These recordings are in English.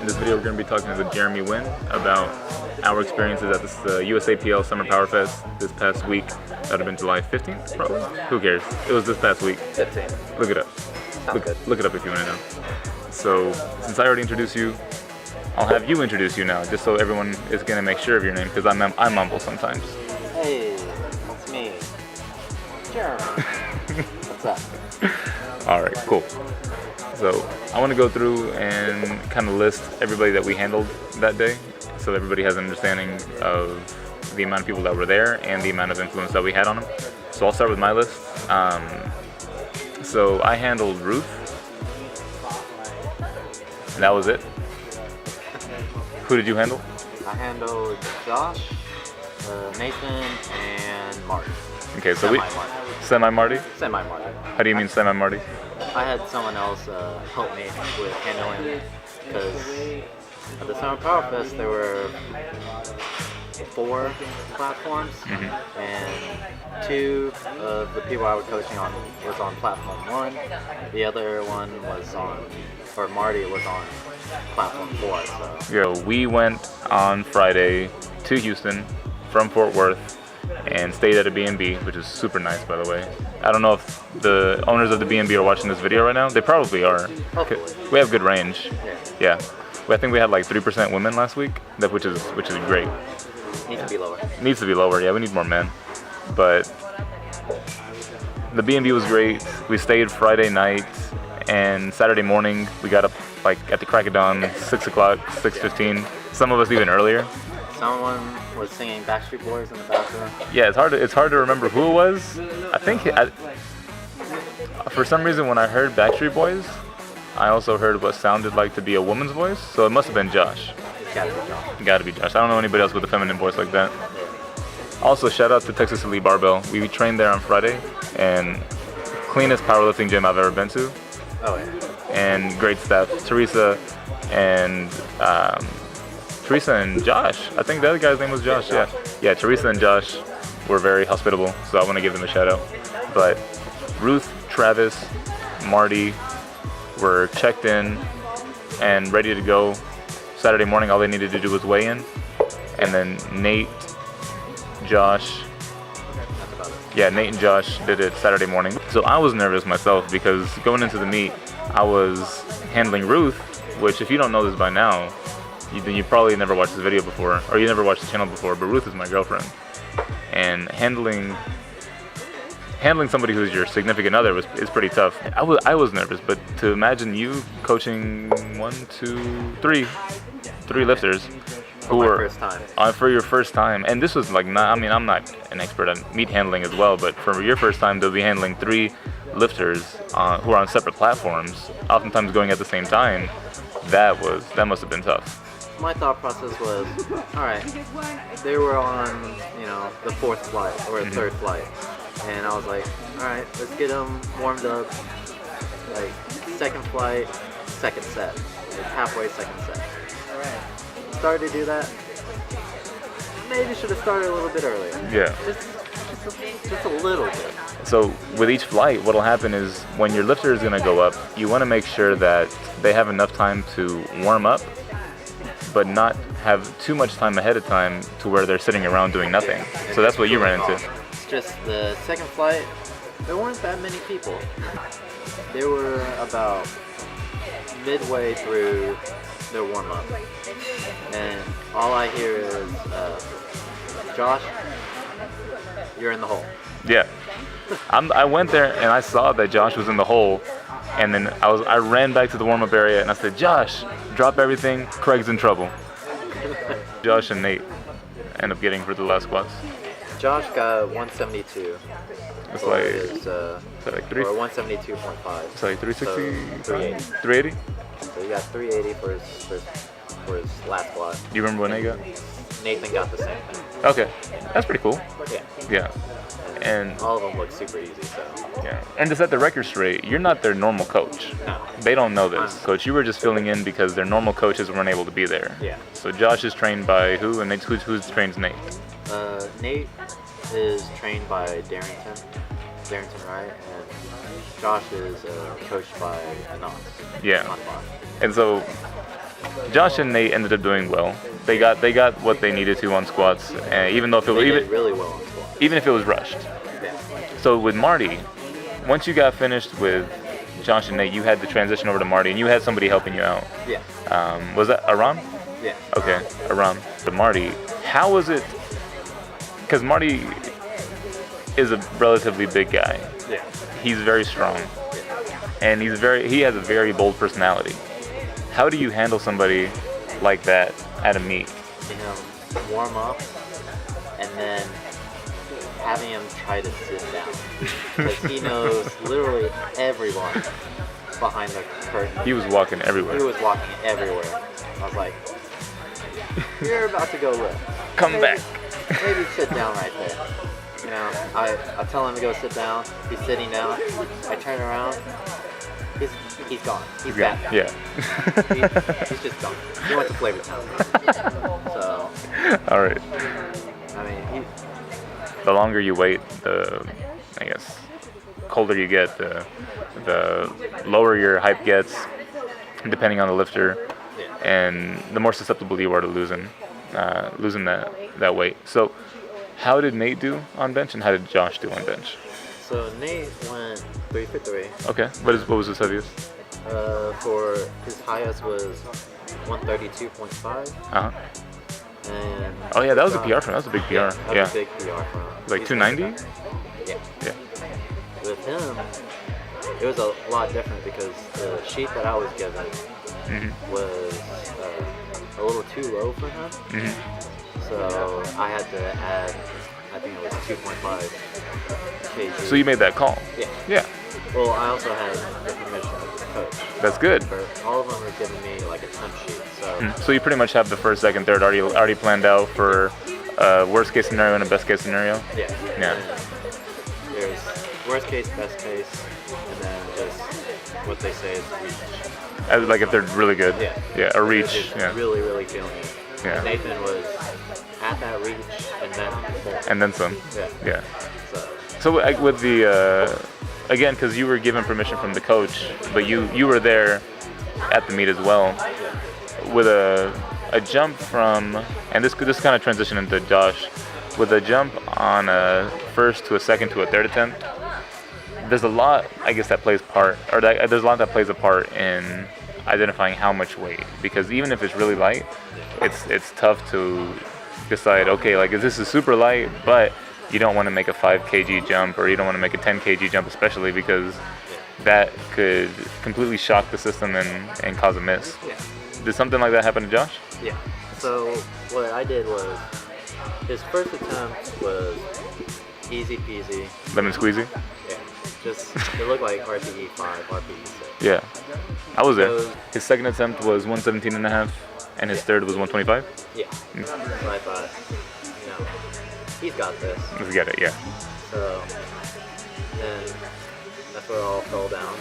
In this video, we're going to be talking with Jeremy Wynn about our experiences at this USAPL Summer Power Fest this past week. That would have been July 15th, probably? Who cares? It was this past week. 15th. Look it up. Look it up if you want to know. So, since I already introduced you, I'll have you introduce you now, just so everyone is going to make sure of your name, because I mumble sometimes. Hey, it's me, Jeremy. What's up? Alright, cool. So, I want to go through and kind of list everybody that we handled that day, so everybody has an understanding of the amount of people that were there and the amount of influence that we had on them. So I'll start with my list. So I handled Ruth. And that was it. Who did you handle? I handled Josh, Nathan, and Marty. Okay, so Semi-Marty. Semi-Marty? Semi-Marty. How do you mean semi-Marty? I had someone else help me with handling, because at the Summer Power Fest there were 4 platforms, and 2 of the people I was coaching on was on platform 1. The other one was on, or Marty was on platform 4. So Yeah, we went on Friday to Houston from Fort Worth and stayed at a B&B, which is super nice, by the way. I don't know if the owners of the B&B are watching this video right now. They probably are. hopefully. We have good range. Yeah. Yeah. I think we had like 3% women last week, which is great. Needs to be lower. Needs to be lower. Yeah, we need more men. But the B&B was great. We stayed Friday night, and Saturday morning we got up like at the crack of dawn, 6 o'clock, 6:15. Some of us even earlier. Someone was singing Backstreet Boys in the bathroom. Yeah, it's hard to remember who it was. I think for some reason when I heard Backstreet Boys, I also heard what sounded like to be a woman's voice. So it must have been Josh. It's gotta be Josh. Gotta be Josh. I don't know anybody else with a feminine voice like that. Also, shout out to Texas Elite Barbell. We trained there on Friday, and cleanest powerlifting gym I've ever been to. Oh yeah. And great staff. Teresa and Josh. I think the other guy's name was Josh. Yeah. Teresa and Josh were very hospitable, so I want to give them a shout out. But Ruth, Travis, Marty were checked in and ready to go. Saturday morning, all they needed to do was weigh in, and then Nate, Josh. That's about it. Yeah, Nate and Josh did it Saturday morning. So I was nervous myself because going into the meet, I was handling Ruth, which if you don't know this by now, you probably never watched this video before, or you never watched the channel before, but Ruth is my girlfriend. And handling somebody who's your significant other is pretty tough. I was nervous, but to imagine you coaching 3 lifters who were first time. For your first time, and this was like I'm not an expert on meet handling as well, but for your first time to be handling 3 lifters who are on separate platforms, oftentimes going at the same time, that must have been tough. My thought process was, all right, they were on, the 4th flight or the 3rd flight, and I was like, all right, let's get them warmed up, like 2nd flight, 2nd set, like halfway 2nd set. All right, started to do that. Maybe should have started a little bit earlier. Yeah. Just a little bit. So with each flight, what'll happen is when your lifter is gonna go up, you want to make sure that they have enough time to warm up, but not have too much time ahead of time to where they're sitting around doing nothing. So that's what you ran into. It's just the 2nd flight, there weren't that many people. They were about midway through their warm-up. And all I hear is, Josh, you're in the hole. Yeah. I went there and I saw that Josh was in the hole, and then I ran back to the warm-up area and I said, Josh, drop everything, Craig's in trouble. Josh and Nate end up getting for the last squats. Josh got 172. It's for like, his, like 3, or 172.5. it's like 360, So 380. 380? So he got 380 for his last squat. Do you remember what Nate got? Nathan got the same thing. Okay, that's pretty cool. Yeah. Yeah. And all of them look super easy, so. yeah. And to set the record straight, you're not their normal coach. No. They don't know this. Coach, you were just filling in because their normal coaches weren't able to be there. Yeah. So Josh is trained by who, and who's trains Nate? Nate is trained by Darrington Wright, and Josh is coached by Anas. Yeah. And so Josh and Nate ended up doing well. They got what they needed to on squats, even though if it was They did really well on squats. even if it was rushed. Yeah. So with Marty, once you got finished with Josh and Nate, you had to transition over to Marty, and you had somebody helping you out. Yeah. Was that Aram? Yeah. Okay, Aram. But Marty, how was it? Because Marty is a relatively big guy. Yeah. He's very strong, and he has a very bold personality. How do you handle somebody like that at a meet? Warm up, and then having him try to sit down. Because he knows literally everyone behind the curtain. He was walking everywhere. He was walking everywhere. I was like, you're about to go lift. Come back. Maybe sit down right there. I tell him to go sit down. He's sitting down. I turn around. He's gone. He's back. Yeah. He's just gone. He went to Flavor Town. So. All right. I mean, the longer you wait, the colder you get. The lower your hype gets, depending on the lifter, and the more susceptible you are to losing that weight. So, how did Nate do on bench, and how did Josh do on bench? So Nate went 3 for 3. Okay. What was his heaviest? For his highest was 132.5. Uh-huh. And oh yeah, that was a PR for him. That was a big PR. Yeah. That was a big PR for him. Like 290? Yeah. Yeah. With him, it was a lot different because the sheet that I was given was a little too low for him. So I had to add, I think it was 2.5 kg. So you made that call? Yeah. Yeah. Well, I also had the permission of the coach. That's good. All of them were giving me like a temp sheet. So. So you pretty much have the first, second, third already planned out for worst case scenario and a best case scenario. Yeah. Yeah. And there's worst case, best case, and then just what they say is reach. Like if they're really good. Yeah. Yeah. A reach. Just Yeah. really, really feeling it. Yeah. Nathan was at that reach and then more. And then some. Yeah. Yeah. So with the again, because you were given permission from the coach, but you were there at the meet as well. With a jump from, and this kind of transition into Josh, with a jump on a first to a second to a third attempt, there's a lot, I guess, that plays a part in identifying how much weight, because even if it's really light, it's tough to decide, okay, like, this is super light, but you don't want to make a 5 kg jump, or you don't want to make a 10 kg jump, especially because that could completely shock the system and cause a miss. Yeah. Did something like that happen to Josh? Yeah. So what I did was, his first attempt was easy peasy. Lemon squeezy? Yeah. Just, it looked like RPE 5, RPE 6. Yeah. I was there. So, his second attempt was 117.5, and his third was 125? Yeah. So I thought, he's got this. Let's get it, yeah. So then that's where it all fell down.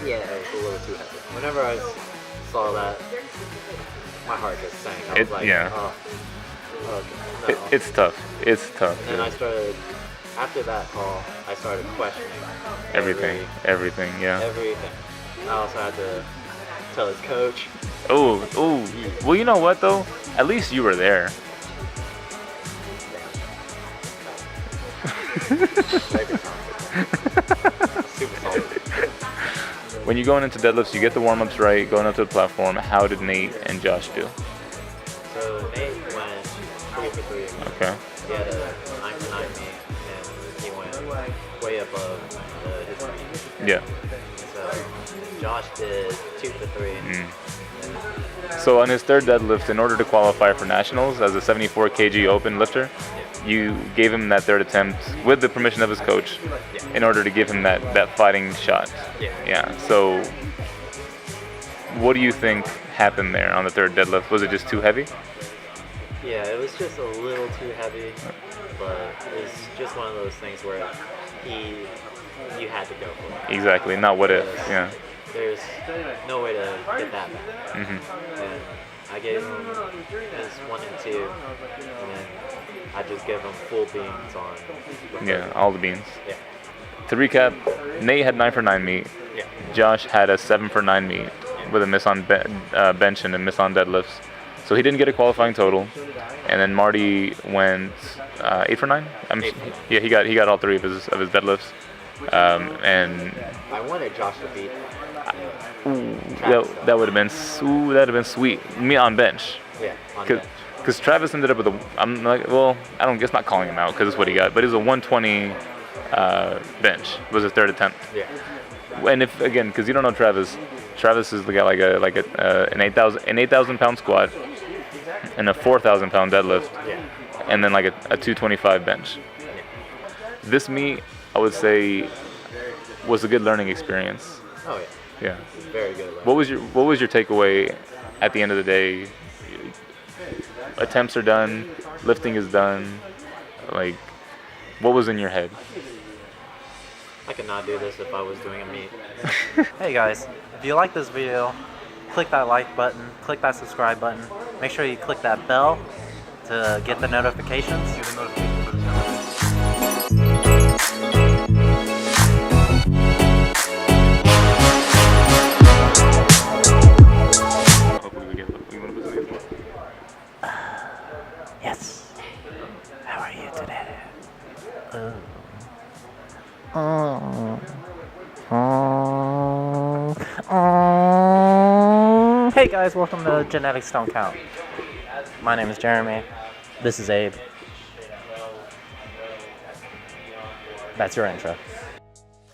Yeah, it was a little too heavy. Whenever I saw that, my heart just sank. I was like, oh, okay, no. It's tough. It's tough. And then I started, after that call, I started questioning everything, yeah. Everything. I also had to tell his coach. Oh. Well, you know what though? At least you were there. Super solid. When you're going into deadlifts, you get the warm-ups right, going up to the platform. How did Nate and Josh do? So Nate went 3 for 3. Okay. He had a 9 for 9 meet, and he went way above his meet. Yeah. So Josh did 2 for 3. So on his third deadlift, in order to qualify for nationals as a 74 kg open lifter, you gave him that third attempt with the permission of his coach in order to give him that fighting shot. Yeah. So what do you think happened there on the third deadlift? Was it just too heavy? Yeah, it was just a little too heavy, but it's just one of those things where you had to go for it. Exactly, not what if, yeah. There's no way to get that back. And I gave him his 1 and 2, and then I just gave him full beans on. Yeah, all the beans. Yeah. To recap, Nate had 9 for 9 meet. Yeah. Josh had a 7 for 9 meet with a miss on bench and a miss on deadlifts. So he didn't get a qualifying total. And then Marty went 8 for 9. Yeah, he got all 3 of his deadlifts. And I wanted Josh to beat. that would have been sweet. Me on bench. Yeah, on bench. Because Travis ended up with I'm like, well, I don't guess not calling him out because it's what he got, but it was a 120 bench. Was his third attempt. Yeah. And if again, because you don't know Travis is the guy like an 8,000 pound squat and a 4,000 pound deadlift, Yeah. and then like a 225 bench. Yeah. This meet, I would say, was a good learning experience. Oh yeah. Yeah. Very good. What was your takeaway at the end of the day? Attempts are done, lifting is done. Like, what was in your head? I could not do this if I was doing a meet. Hey guys, if you like this video, click that like button, click that subscribe button. Make sure you click that bell to get the notifications. Yes. How are you today? Hey guys, welcome to Genetics Don't Count. My name is Jeremy. This is Abe. That's your intro.